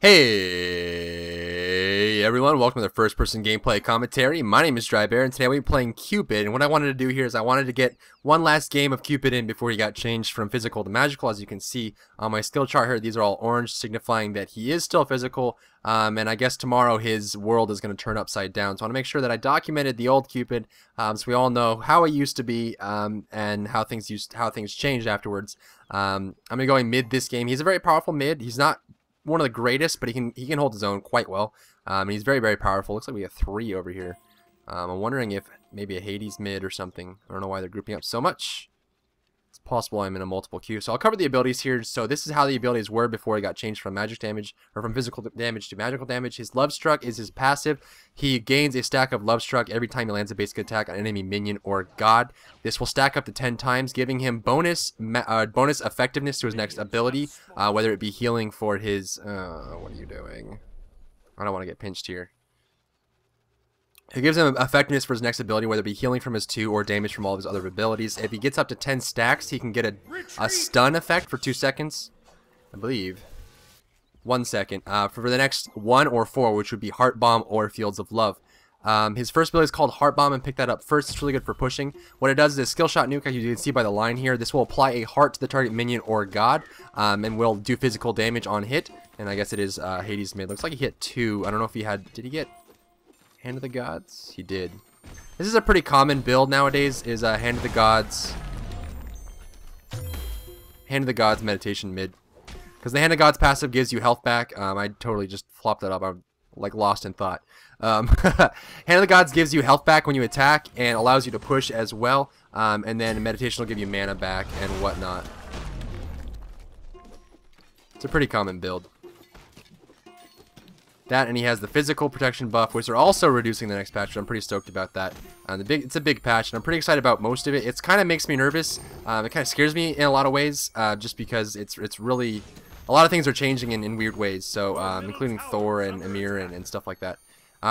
Hey everyone, welcome to the first person gameplay commentary. My name is Drybear and today we'll be playing Cupid, and what I wanted to do here is I wanted to get one last game of Cupid in before he got changed from physical to magical. As you can see on my skill chart here, these are all orange, signifying that he is still physical, and I guess tomorrow his world is going to turn upside down. So I want to make sure that I documented the old Cupid so we all know how he used to be and how things changed afterwards. I'm going to go in mid this game. He's a very powerful mid. He's not one of the greatest, but he can hold his own quite well, and he's very powerful. Looks like we have 3 over here. I'm wondering if maybe a Hades mid or something. I don't know why they're grouping up so much. It's possible I'm in a multiple queue. So I'll cover the abilities here. So this is how the abilities were before he got changed from magic damage, or from physical damage to magical damage. His Love Struck is his passive. He gains a stack of Love Struck every time he lands a basic attack on an enemy minion or god. This will stack up to 10 times, giving him bonus effectiveness to his next ability, whether it be healing for his... what are you doing? I don't want to get pinched here. It gives him effectiveness for his next ability, whether it be healing from his 2 or damage from all of his other abilities. If he gets up to 10 stacks, he can get a stun effect for 2 seconds. I believe. 1 second. For the next 1 or 4, which would be Heart Bomb or Fields of Love. His first ability is called Heart Bomb, and pick that up first. It's really good for pushing. What it does is Skill Shot Nuke, as you can see by the line here. This will apply a heart to the target minion or god, and will do physical damage on hit. And I guess it is Hades mid. Looks like he hit 2. I don't know if he had... Did he get... Hand of the Gods? He did. This is a pretty common build nowadays, is Hand of the Gods. Hand of the Gods meditation mid. Because the Hand of Gods passive gives you health back. I totally just flopped that up. I'm like lost in thought. Hand of the Gods gives you health back when you attack and allows you to push as well. And then meditation will give you mana back and whatnot. It's a pretty common build. That, and he has the physical protection buff, which are also reducing the next patch, so I'm pretty stoked about that. It's a big patch, and I'm pretty excited about most of it. It kind of makes me nervous. It kind of scares me in a lot of ways, just because it's really... A lot of things are changing in weird ways, so including Thor and Ymir and stuff like that.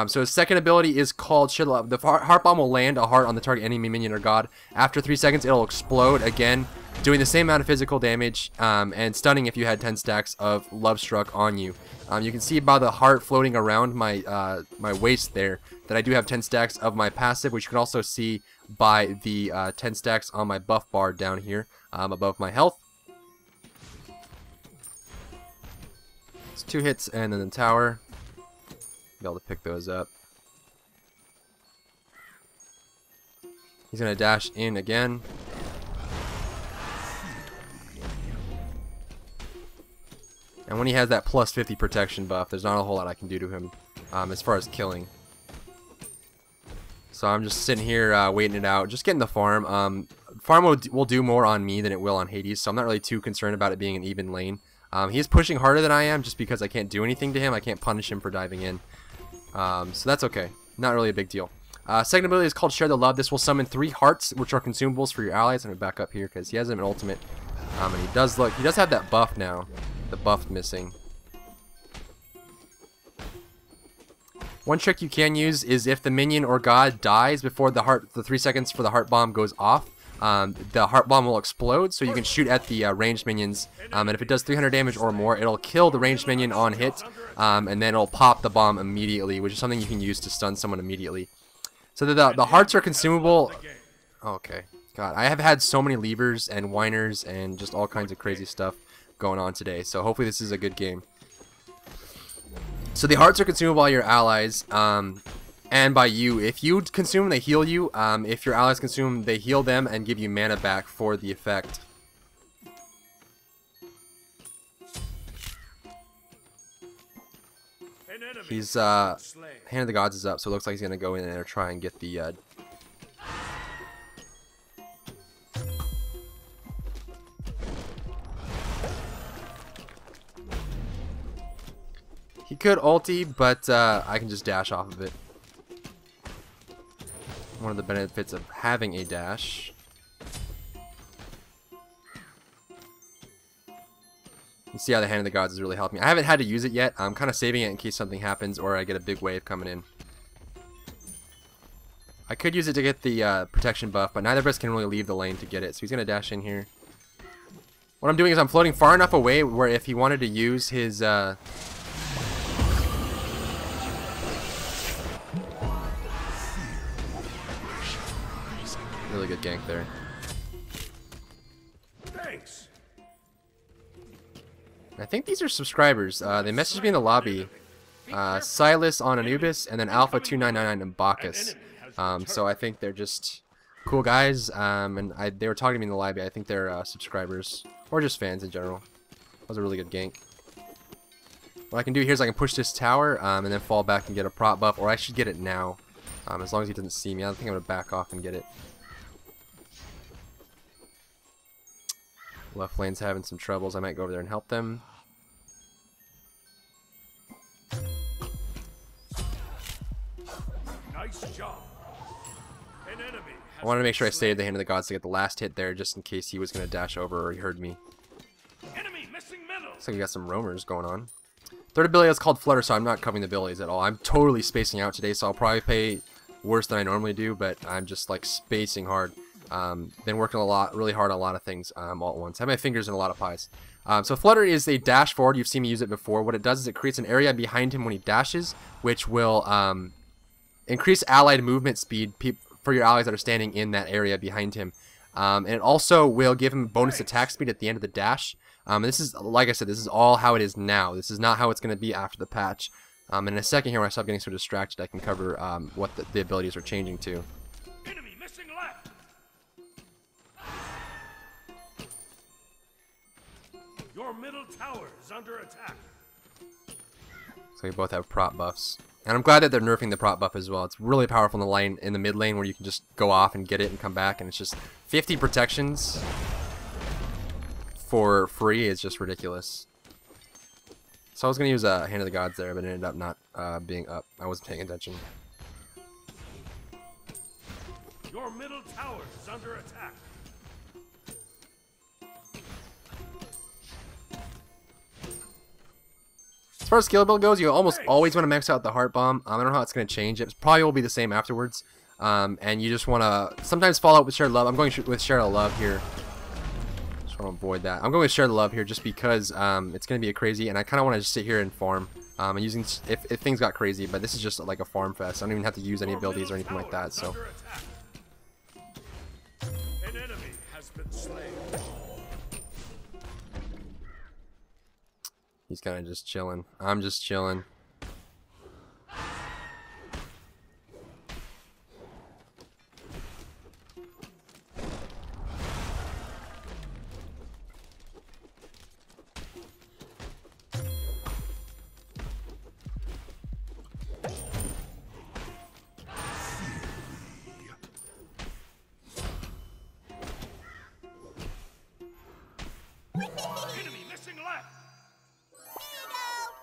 So his second ability is called Shit Love. The Heart Bomb will land a heart on the target enemy, minion, or god. After 3 seconds, it'll explode again, doing the same amount of physical damage, and stunning if you had 10 stacks of Love Struck on you. You can see by the heart floating around my my waist there that I do have 10 stacks of my passive, which you can also see by the 10 stacks on my buff bar down here above my health. It's 2 hits and then the tower. Be able to pick those up. He's gonna dash in again. And when he has that plus 50 protection buff, there's not a whole lot I can do to him as far as killing. So I'm just sitting here waiting it out, just getting the farm. Farm will do more on me than it will on Hades, so I'm not really too concerned about it being an even lane. He is pushing harder than I am just because I can't do anything to him. I can't punish him for diving in. So that's okay. Not really a big deal. Second ability is called Share the Love. This will summon 3 hearts, which are consumables for your allies. I'm going to back up here because he has an ultimate. And he does have that buff now. The buff missing. One trick you can use is if the minion or god dies before the 3 seconds for the heart bomb goes off, the heart bomb will explode, so you can shoot at the ranged minions, and if it does 300 damage or more, it'll kill the ranged minion on hit, and then it'll pop the bomb immediately, which is something you can use to stun someone immediately. So the hearts are consumable. Okay, God, I have had so many levers and whiners and just all kinds of crazy stuff going on today, so hopefully this is a good game. So the hearts are consumable by your allies, and by you. If you consume, they heal you. If your allies consume, they heal them and give you mana back for the effect. He's Hand of the Gods is up, so it looks like he's gonna go in there and try and get the He could ulti, but I can just dash off of it. One of the benefits of having a dash. You see how the Hand of the Gods is really helping me. I haven't had to use it yet. I'm kind of saving it in case something happens or I get a big wave coming in. I could use it to get the protection buff, but neither of us can really leave the lane to get it. So he's going to dash in here. What I'm doing is I'm floating far enough away where if he wanted to use his Really good gank there. Thanks. I think these are subscribers. They messaged me in the lobby. Silas on Anubis, and then Alpha2999 and Bacchus. So I think they're just cool guys, and they were talking to me in the lobby. I think they're subscribers, or just fans in general. That was a really good gank. What I can do here is I can push this tower, and then fall back and get a prop buff, or I should get it now, as long as he doesn't see me. I think I'm going to back off and get it. Left lane's having some troubles. I might go over there and help them. Nice job. An enemy I wanted to make sure I stayed at the hand of the gods to get the last hit there, just in case he was going to dash over or he heard me. enemy missing middle. Looks like we got some roamers going on. Third ability is called Flutter, so I'm not covering the abilities at all. I'm totally spacing out today, so I'll probably play worse than I normally do, but I'm just like spacing hard. Been working really hard on a lot of things all at once. Have my fingers in a lot of pies. So Flutter is a dash forward. You've seen me use it before. What it does is it creates an area behind him when he dashes, which will increase allied movement speed for your allies that are standing in that area behind him. And it also will give him bonus attack speed at the end of the dash. And this is, like I said, this is all how it is now. This is not how it's going to be after the patch. In a second here, when I stop getting so distracted, I can cover what the abilities are changing to. Enemy missing left. Your middle tower is under attack. So we both have prop buffs. And I'm glad that they're nerfing the prop buff as well. It's really powerful in the mid lane where you can just go off and get it and come back, and it's just 50 protections for free is just ridiculous. So I was going to use a Hand of the Gods there, but it ended up not being up. I wasn't paying attention. Your middle tower is under attack. As far as skill build goes, you almost always want to max out the Heart Bomb. I don't know how it's going to change. It probably will be the same afterwards. And you just want to sometimes follow up with Share the Love. I'm going with Share the Love here. Just want to avoid that. I'm going with Share the Love here just because it's going to be a crazy, and I kind of want to just sit here and farm. And using if things got crazy, but this is just like a farm fest. I don't even have to use any abilities or anything like that. So. An enemy has been slain. He's kind of just chilling. I'm just chilling. Enemy missing left.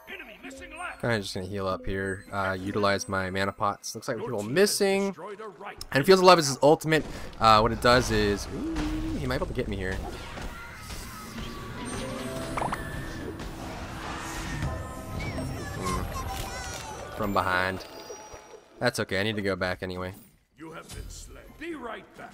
Enemy missing left. Kind of just gonna heal up here. Utilize my mana pots. Looks like people missing. Destroyed a right. And Fields of Love is his ultimate. What it does is, ooh, he might be able to get me here. From behind. That's okay. I need to go back anyway. You have been slain. Be right back.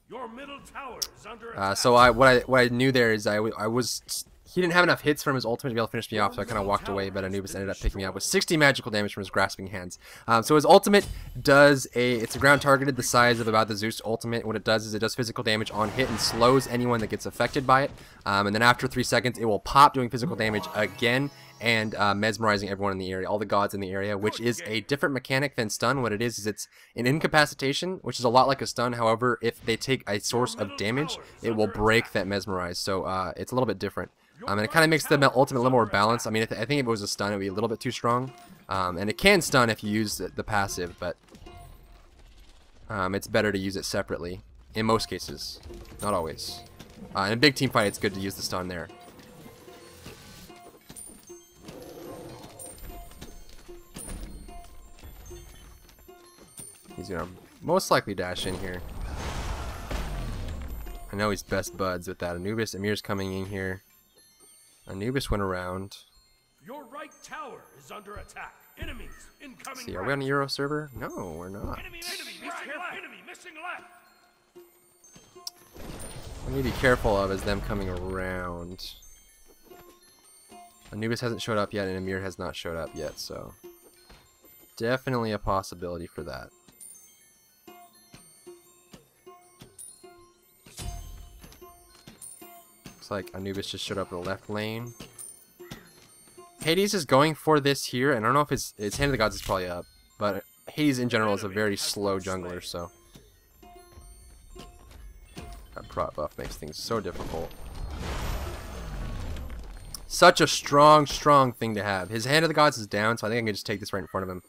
Your middle tower is under attack. So what I knew there is he didn't have enough hits from his ultimate to be able to finish me off, so I kind of walked away, but Anubis ended up picking me up with 60 magical damage from his grasping hands. So his ultimate does it's a ground targeted the size of about the Zeus ultimate. What it does is it does physical damage on hit and slows anyone that gets affected by it. And then after 3 seconds, it will pop doing physical damage again and mesmerizing everyone in the area, all the gods in the area, which is a different mechanic than stun. What it is it's an incapacitation, which is a lot like a stun. However, if they take a source of damage, it will break that mesmerize. So it's a little bit different. And it kind of makes the ultimate a little more balanced. I mean, I think if it was a stun, it would be a little bit too strong. And it can stun if you use the passive, but it's better to use it separately in most cases, not always. In a big team fight, it's good to use the stun there. He's gonna most likely dash in here. I know he's best buds with that. Anubis, Amir's coming in here. Anubis went around. Your right tower is under attack. Enemies incoming. Let's see, are we on a Euro server? No, we're not. Enemy missing left. Enemy missing left. What we need to be careful of is them coming around. Anubis hasn't showed up yet, and Amir has not showed up yet, so definitely a possibility for that. Looks like Anubis just showed up in the left lane. Hades is going for this here, and I don't know if his Hand of the Gods is probably up, but Hades in general is a very slow jungler, so that prot buff makes things so difficult. Such a strong thing to have. His Hand of the Gods is down, so I think I can just take this right in front of him.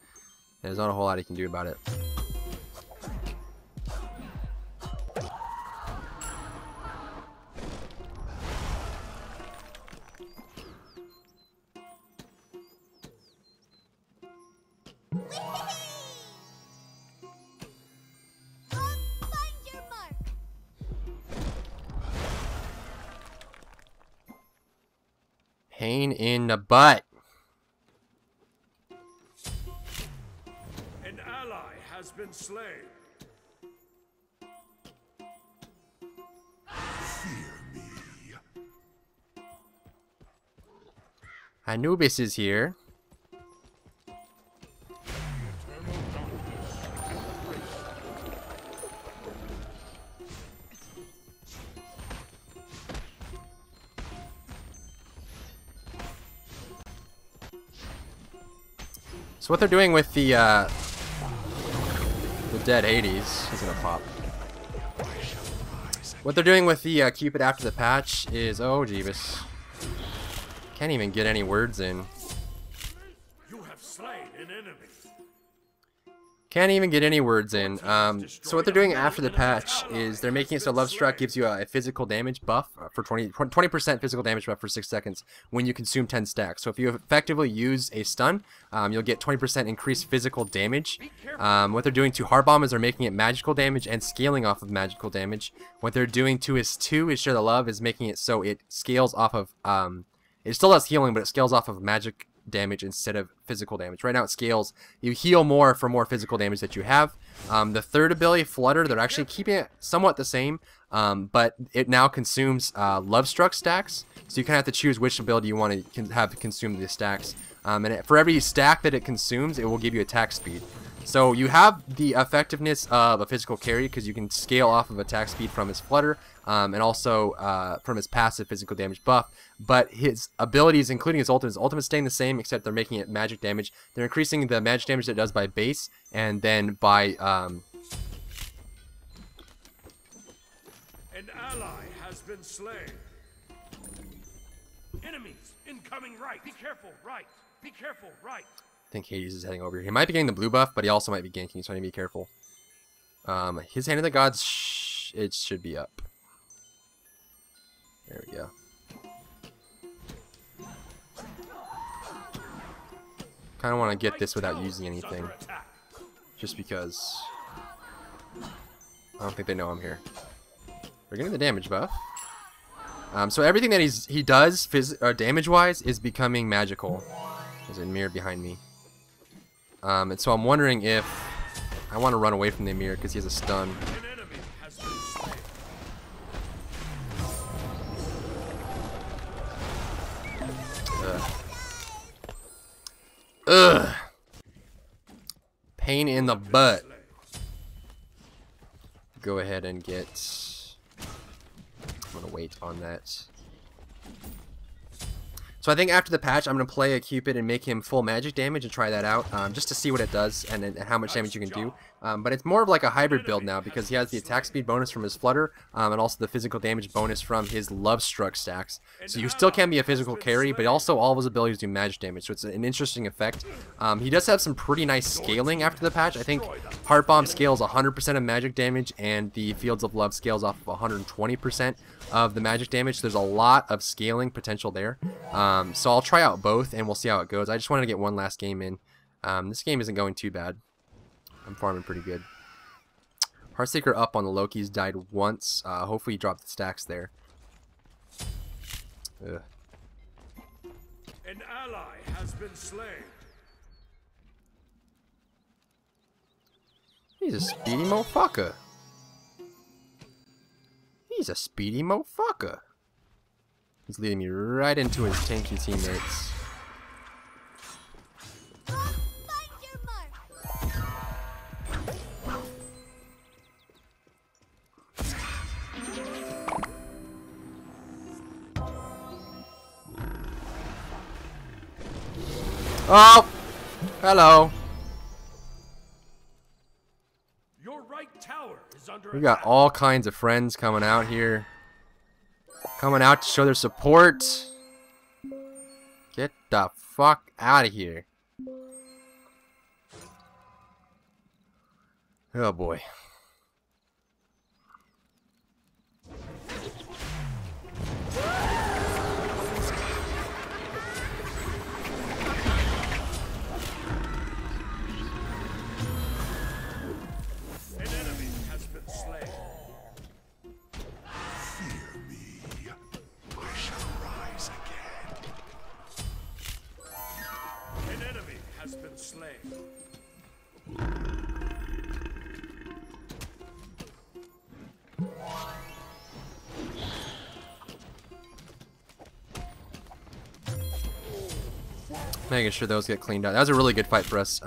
There's not a whole lot he can do about it. Pain in the butt. An ally has been slain. Fear me. Anubis is here. So what they're doing with the dead Hades, he's gonna pop. What they're doing with the Cupid after the patch is, oh Jeebus, can't even get any words in. You have slain an enemy. Can't even get any words in. So what they're doing after the patch is they're making it so Love Struck gives you a physical damage buff for 20% physical damage buff for 6 seconds when you consume 10 stacks. So if you effectively use a stun, you'll get 20% increased physical damage. What they're doing to Heart Bomb is they're making it magical damage and scaling off of magical damage. What they're doing to his 2 is Share the Love is making it so it scales off of, it still does healing, but it scales off of magic damage instead of physical damage. Right now it scales, you heal more for more physical damage that you have. The third ability, Flutter, they're actually keeping it somewhat the same, but it now consumes Love Struck stacks, so you kind of have to choose which ability you want to have consume the stacks. For every stack that it consumes, it will give you attack speed. So you have the effectiveness of a physical carry because you can scale off of attack speed from his Flutter and also from his passive physical damage buff. But his abilities, including his ultimate staying the same, except they're making it magic damage. They're increasing the magic damage that it does by base and then by... An ally has been slain. Enemies incoming right. Be careful, right. Be careful, right. I think Hades is heading over here. He might be getting the blue buff, but he also might be ganking, so I need to be careful. His Hand of the Gods, it should be up. There we go. Kind of want to get this without using anything, just because I don't think they know I'm here. We're getting the damage buff. So everything that he does damage-wise is becoming magical. There's a mirror behind me. And so I'm wondering if I want to run away from the mirror because he has a stun. Ugh. Pain in the butt. Go ahead and get... I'm going to wait on that. So I think after the patch, I'm going to play a Cupid and make him full magic damage and try that out, just to see what it does and how much damage you can do. But it's more of like a hybrid build now because he has the attack speed bonus from his Flutter and also the physical damage bonus from his Love Struck stacks. So you still can be a physical carry, but also all of his abilities do magic damage, so it's an interesting effect. He does have some pretty nice scaling after the patch. I think Heart Bomb scales 100% of magic damage and the Fields of Love scales off of 120% of the magic damage. There's a lot of scaling potential there. So I'll try out both and we'll see how it goes. I just wanted to get one last game in. This game isn't going too bad. I'm farming pretty good. Heartseeker up on the Loki's died once. Hopefully he dropped the stacks there. Ugh. An ally has been slain. He's a speedy motherfucker. He's a speedy motherfucker. He's leading me right into his tanky teammates. Oh! Hello. Your right tower is under We got attack. all kinds of friends coming out here. Coming out to show their support. Get the fuck out of here. Oh boy. An enemy has been slain. Fear me. I shall rise again. An enemy has been slain. Making sure those get cleaned out. That was a really good fight for us.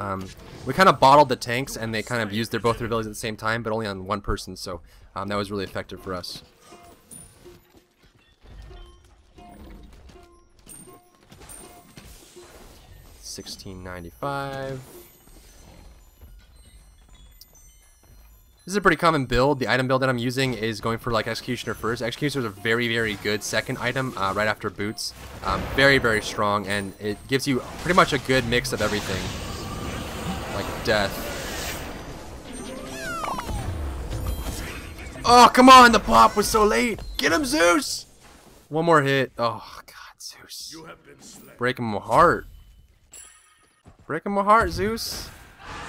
We kind of bottled the tanks, and they kind of used both their abilities at the same time, but only on one person, so that was really effective for us. $16.95. This is a pretty common build. The item build that I'm using is going for like Executioner first. Executioner is a very, very good second item right after boots. Very, very strong, and it gives you pretty much a good mix of everything. Like death. Oh, come on! The pop was so late! Get him, Zeus! One more hit. Oh, God, Zeus. You have been slain. Break him my heart. Break him my heart, Zeus.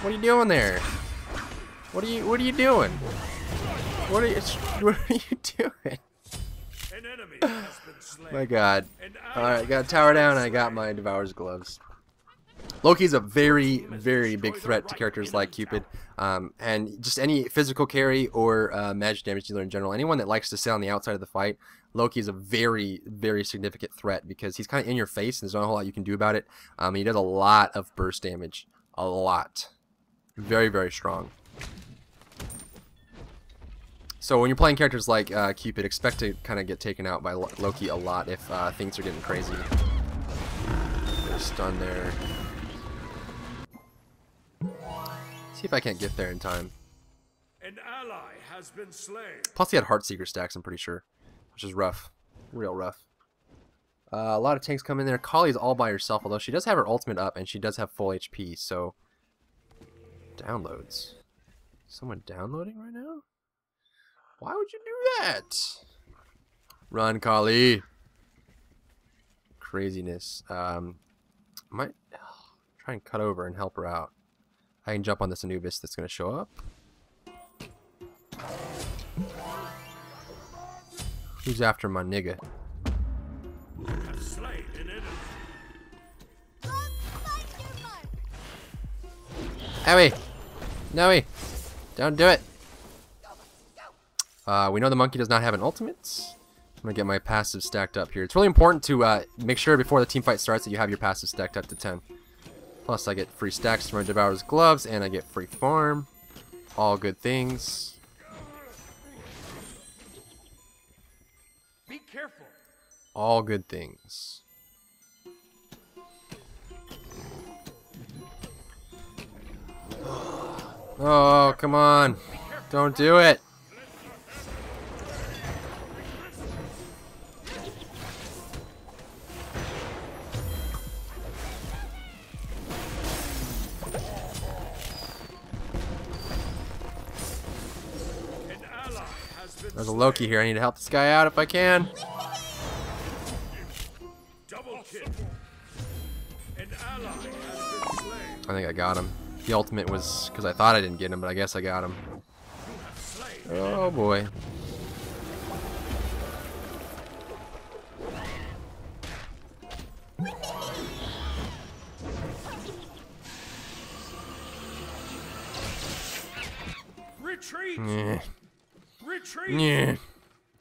What are you doing there? What are you doing? What are you doing? An enemy has been slain. My God. An Alright, got tower down and I got my Devourer's gloves. Loki's a very, very big threat to characters like Cupid. And just any physical carry or magic damage dealer in general. Anyone that likes to sit on the outside of the fight, Loki is a very, very significant threat because he's kind of in your face and there's not a whole lot you can do about it. He does a lot of burst damage. A lot. Very, very strong. So when you're playing characters like Cupid, expect to kind of get taken out by Loki a lot if things are getting crazy. Get a stun there. See if I can't get there in time. An ally has been slain. Plus he had Heartseeker stacks, I'm pretty sure. Which is rough. Real rough. A lot of tanks come in there. Kali's all by herself, although she does have her ultimate up and she does have full HP, so... Downloads. Someone downloading right now? Why would you do that? Run, Kali. Craziness. Might try and cut over and help her out. I can jump on this Anubis that's going to show up. Who's after my nigga? You have slain an enemy. Owie! Noe! Don't do it! We know the monkey does not have an ultimate. I'm going to get my passive stacked up here. It's really important to make sure before the team fight starts that you have your passive stacked up to 10. Plus I get free stacks from my Devourer's gloves and I get free farm. All good things. Be careful. All good things. Oh, come on. Don't do it. An ally has been There's a Loki here. I need to help this guy out if I can. double kill. An ally has been slain. I think I got him. The ultimate was because I thought I didn't get him, but I guess I got him. Slain. Oh boy. Retreat. Yeah. Retreat. Yeah.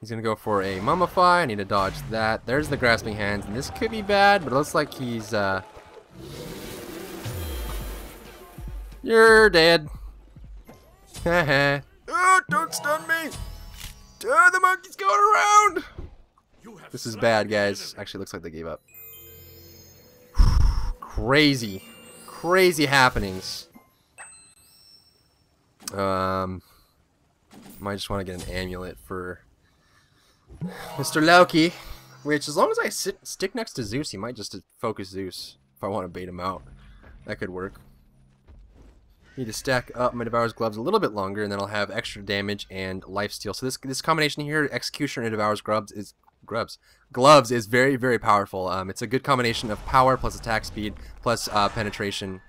He's gonna go for a mummify. I need to dodge that. There's the grasping hands, and this could be bad, but it looks like he's You're dead. Haha. Oh, don't stun me! Oh, the monkey's going around! You have This is slain bad, an guys. enemy. Actually, looks like they gave up. crazy. Crazy happenings. Might just want to get an amulet for Mr. Loki. Which, as long as I stick next to Zeus, he might just focus Zeus. If I want to bait him out. That could work. Need to stack up my Devourer's Gloves a little bit longer, and then I'll have extra damage and lifesteal. So this combination here, Executioner and Devourer's Gloves is very, very powerful. It's a good combination of power plus attack speed plus penetration.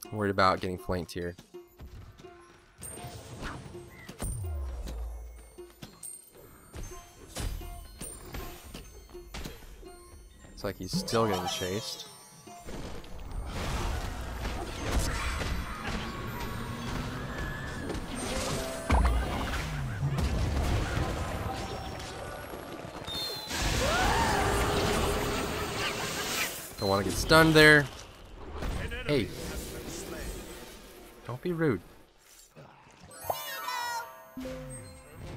I'm worried about getting flanked here. It's like he's still getting chased. Don't want to get stunned there. Hey. Don't be rude.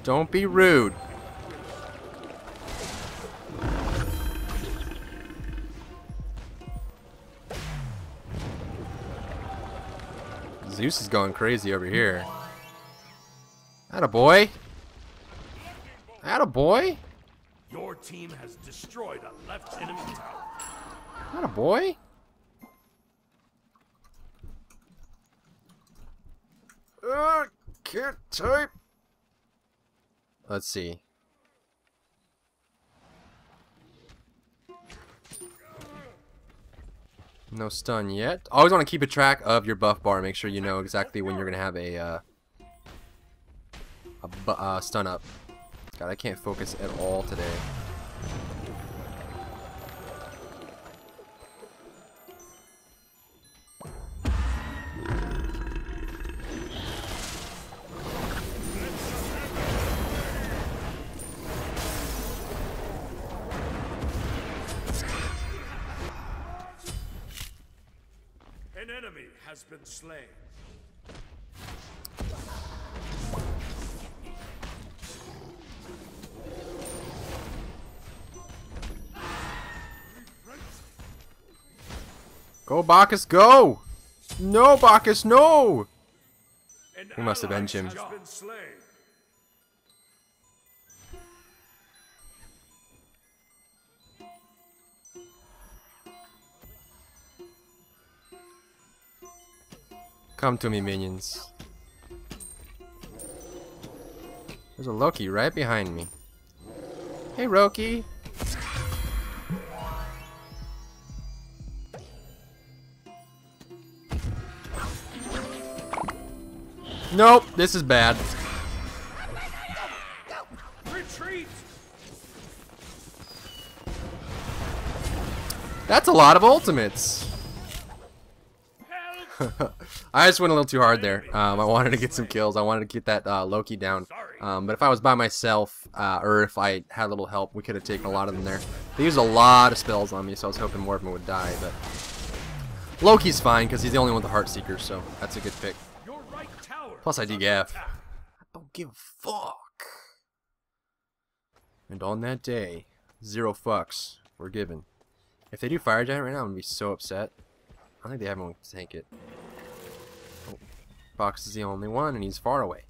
Don't be rude. Zeus is going crazy over here. Attaboy. Attaboy. Your team has destroyed a left enemy tower. Attaboy. Can't type. Let's see. No stun yet. Always want to keep a track of your buff bar. Make sure you know exactly when you're gonna have a stun up. God, I can't focus at all today. An enemy has been slain. Go, Bacchus, go! No, Bacchus, no! We must avenge him. Come to me, minions. There's a Loki right behind me. Hey, Loki. Nope, this is bad. Retreat. That's a lot of ultimates. I just went a little too hard there. I wanted to get some kills. I wanted to get that Loki down. But if I was by myself, or if I had a little help, we could have taken a lot of them there. They used a lot of spells on me, so I was hoping more of them would die. But Loki's fine, because he's the only one with the Heart Seeker, so that's a good pick. Plus I DGF. I don't give a fuck. And on that day, 0 fucks were given. If they do Fire Giant right now, I'm going to be so upset. I think they have one to tank it. Oh, Fox is the only one, and he's far away.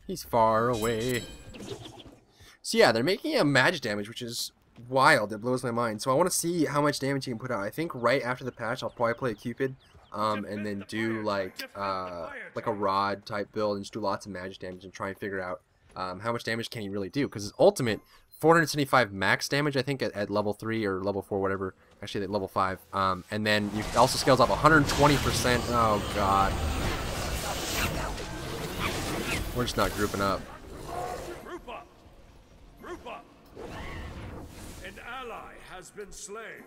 He's far away. So yeah, they're making a magic damage, which is wild. It blows my mind. So I want to see how much damage he can put out. I think right after the patch, I'll probably play Cupid, and then do like a rod type build and just do lots of magic damage and try and figure out how much damage can he really do. Because his ultimate, 475 max damage, I think, at level 3 or level 4, whatever. Actually, at level 5. And then you also scales up 120%. Oh, God. We're just not grouping up. Group up. Group up. An ally has been slain.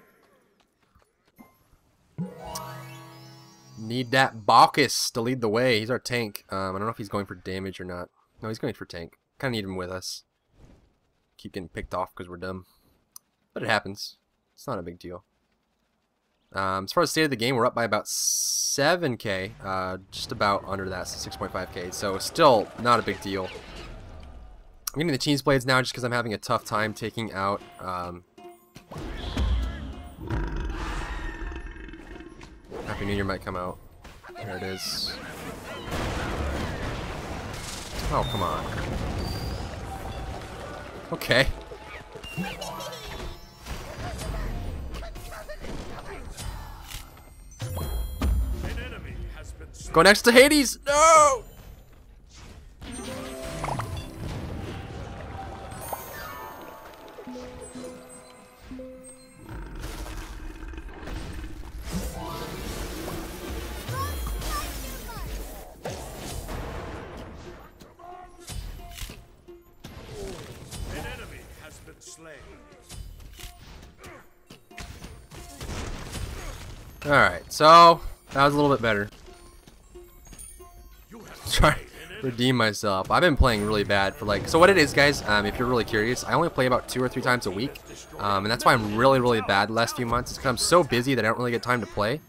Need that Bacchus to lead the way. He's our tank. I don't know if he's going for damage or not. No, he's going for tank. Kind of need him with us. Keep getting picked off because we're dumb. But it happens. It's not a big deal. As far as state of the game, we're up by about 7k. Just about under that, so 6.5k. So still not a big deal. I'm getting the cheese blades now just because I'm having a tough time taking out Happy New Year might come out. There it is. Oh, come on. Okay. Go next to Hades! No! Alright, so that was a little bit better. Try to redeem myself. I've been playing really bad for like, so what it is, guys, if you're really curious, I only play about 2 or 3 times a week, and that's why I'm really bad the last few months. It's because I'm so busy that I don't really get time to play.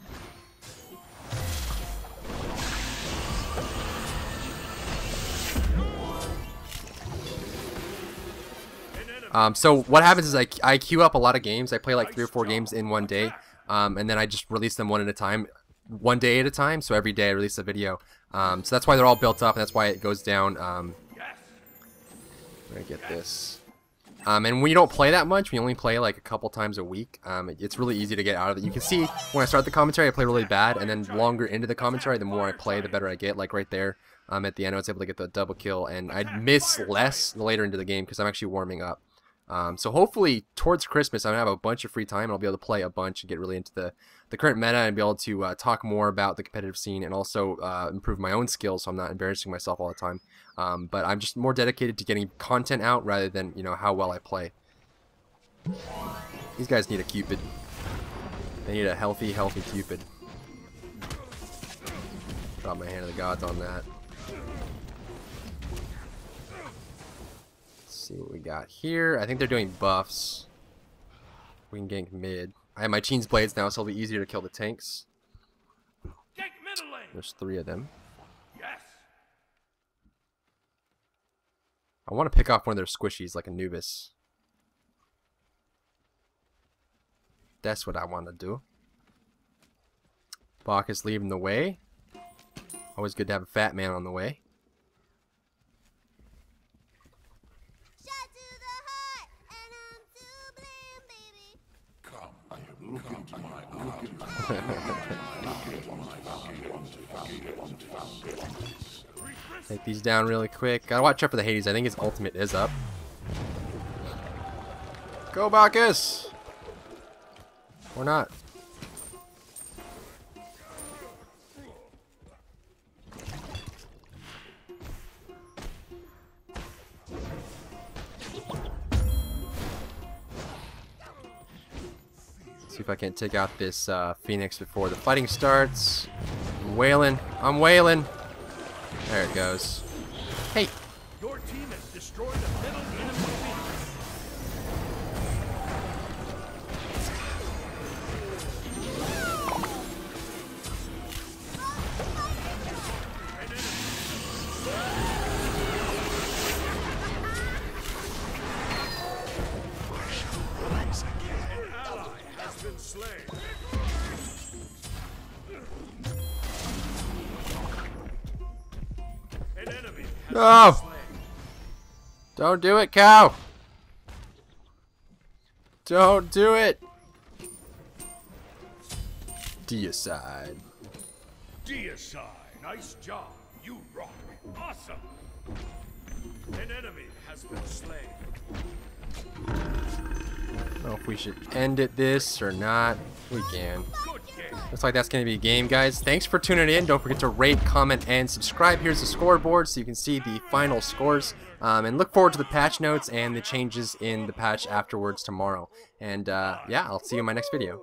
So what happens is I queue up a lot of games. I play like 3 or 4 games in one day, and then I just release them one at a time, one day at a time. So every day I release a video. So that's why they're all built up, and that's why it goes down. Let me get this. And when you don't play that much, when you only play like a couple times a week, it's really easy to get out of it. You can see when I start the commentary, I play really bad, and then longer into the commentary, the more I play, the better I get. Like right there, at the end, I was able to get the double kill, and I'd miss less later into the game because I'm actually warming up. So hopefully towards Christmas I'm going to have a bunch of free time and I'll be able to play a bunch and get really into the current meta and be able to talk more about the competitive scene and also improve my own skills so I'm not embarrassing myself all the time. But I'm just more dedicated to getting content out rather than, you know, how well I play. These guys need a Cupid. They need a healthy Cupid. Drop my hand to the gods on that. See what we got here. I think they're doing buffs. We can gank mid. I have my Cheens blades now, so it'll be easier to kill the tanks. There's 3 of them. Yes. I want to pick off one of their squishies like Anubis. That's what I want to do. Bacchus leading the way. Always good to have a fat man on the way. Take these down really quick. Gotta watch out for the Hades. I think his ultimate is up. Go Bacchus! Or not. See if I can take out this Phoenix before the fighting starts. I'm wailing. I'm wailing. There it goes. Hey. Your team has destroyed the middle enemy Phoenix. An ally has been slain. No! Don't do it, cow! Don't do it! Deicide. Deicide. Nice job. You rock. Awesome. An enemy has been slain. I don't know if we should end it this or not. We can. Looks like that's going to be a game, guys. Thanks for tuning in. Don't forget to rate, comment, and subscribe. Here's the scoreboard so you can see the final scores. And look forward to the patch notes and the changes in the patch afterwards tomorrow. And yeah, I'll see you in my next video.